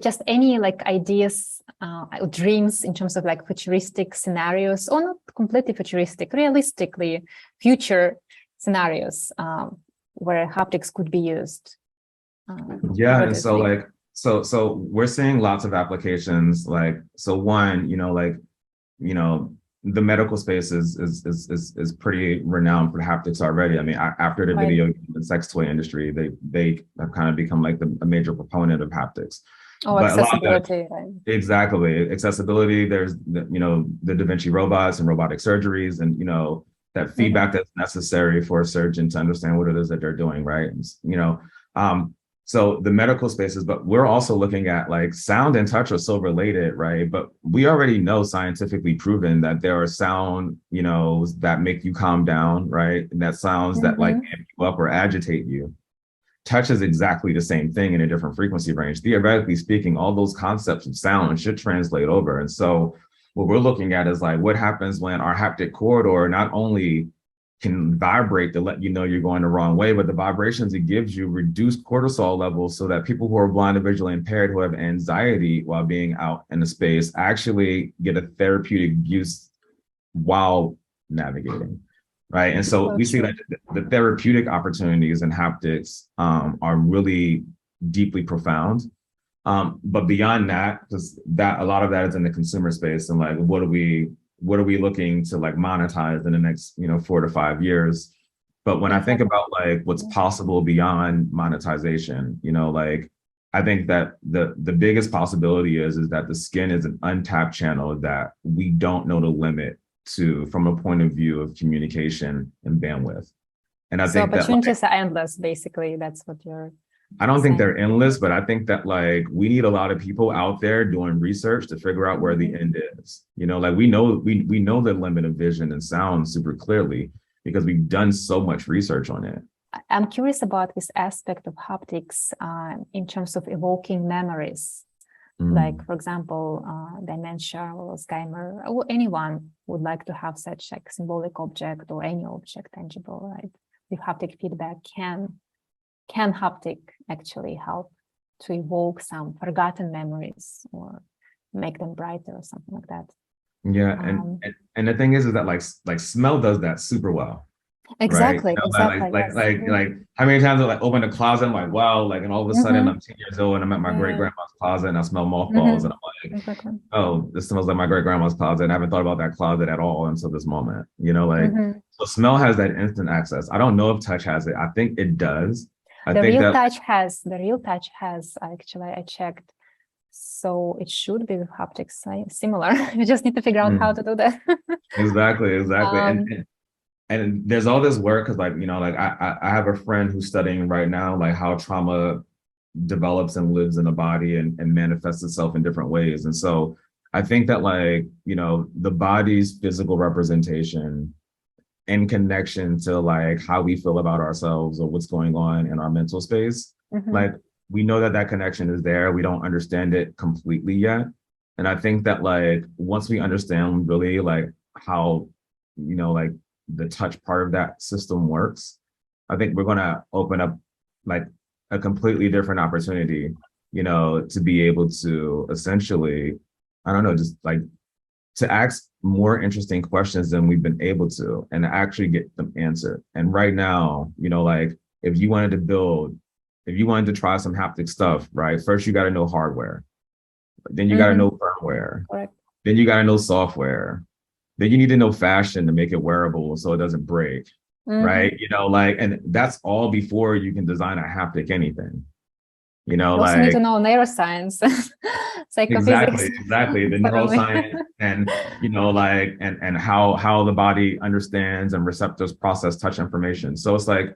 just any like ideas, dreams in terms of like futuristic scenarios, or not completely futuristic, realistically future scenarios where haptics could be used. Yeah, and so like so we're seeing lots of applications. Like, so one, the medical space is pretty renowned for haptics already. I mean, after the video game and sex toy industry, they have kind of become like a major proponent of haptics. Oh, but accessibility. Exactly. Accessibility. There's the Da Vinci robots and robotic surgeries, and that feedback that's necessary for a surgeon to understand what it is that they're doing, right? So the medical spaces, but we're also looking at like sound and touch are so related, right? But we already know scientifically proven that there are sound, that make you calm down, right? And that sounds that like amp you up or agitate you. Touch is exactly the same thing in a different frequency range. Theoretically speaking, all those concepts of sound should translate over. And so what we're looking at is like, what happens when our haptic corridor not only can vibrate to let you know you're going the wrong way, but the vibrations it gives you reduce cortisol levels so that people who are blind or visually impaired who have anxiety while being out in the space actually get a therapeutic use while navigating, right? And so we see that the therapeutic opportunities in haptics are really deeply profound. But beyond that, because a lot of that is in the consumer space, and like what are we looking to like monetize in the next 4 to 5 years. But when I think about like what's possible beyond monetization, like I think that the biggest possibility is that the skin is an untapped channel that we don't know the limit to from a point of view of communication and bandwidth. And I think opportunities are endless, basically. That's what you're I don't think they're endless, but I think that like we need a lot of people out there doing research to figure out where the end is. Like we know the limit of vision and sound super clearly because we've done so much research on it. I'm curious about this aspect of haptics in terms of evoking memories. Like, for example, dementia or Alzheimer, or anyone would like to have such like symbolic object or any object tangible, right? With haptic feedback, can haptic actually help to evoke some forgotten memories or make them brighter or something like that? Yeah, and the thing is that like smell does that super well. Exactly, right? exactly. Like how many times I like open a closet, I'm like, wow, like, and all of a sudden I'm 10 years old and I'm at my great grandma's closet and I smell mothballs and I'm like, oh, this smells like my great grandma's closet. And I haven't thought about that closet at all until this moment. So smell has that instant access. I don't know if touch has it. I think it does. The real touch has actually, I checked. So it should be with haptics similar. You just need to figure out how to do that. Exactly. And there's all this work because I have a friend who's studying right now like how trauma develops and lives in the body and manifests itself in different ways. And so I think that the body's physical representation in connection to like how we feel about ourselves or what's going on in our mental space, like we know that connection is there. We don't understand it completely yet. And I think that like once we understand really like how like the touch part of that system works, I think we're going to open up like a completely different opportunity, to be able to essentially, I don't know, just like to ask more interesting questions than we've been able to and actually get them answered. And right now, like if you wanted to try some haptic stuff, right? First, you got to know hardware. Then you got to know firmware. Correct. Then you got to know software. Then you need to know fashion to make it wearable so it doesn't break, right? And that's all before you can design a haptic anything. You also need to know neuroscience, psychophysics. Exactly. The neuroscience and and how the body understands and receptors process touch information. So it's like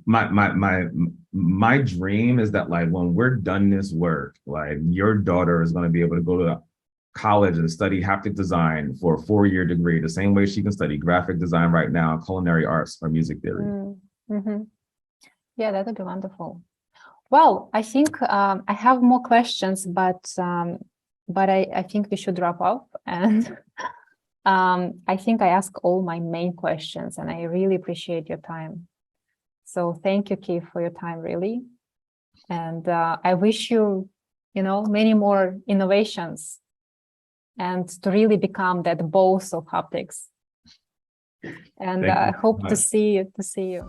my dream is that like when we're done this work, like your daughter is going to be able to go to college and study haptic design for a 4-year degree, the same way she can study graphic design right now, culinary arts, or music theory. Yeah, that would be wonderful. Well, I think I have more questions, but I think we should wrap up. And I think I asked all my main questions, and I really appreciate your time. So thank you, Keith, for your time, really. And I wish you many more innovations, and to really become that boss of haptics. And I hope to see you.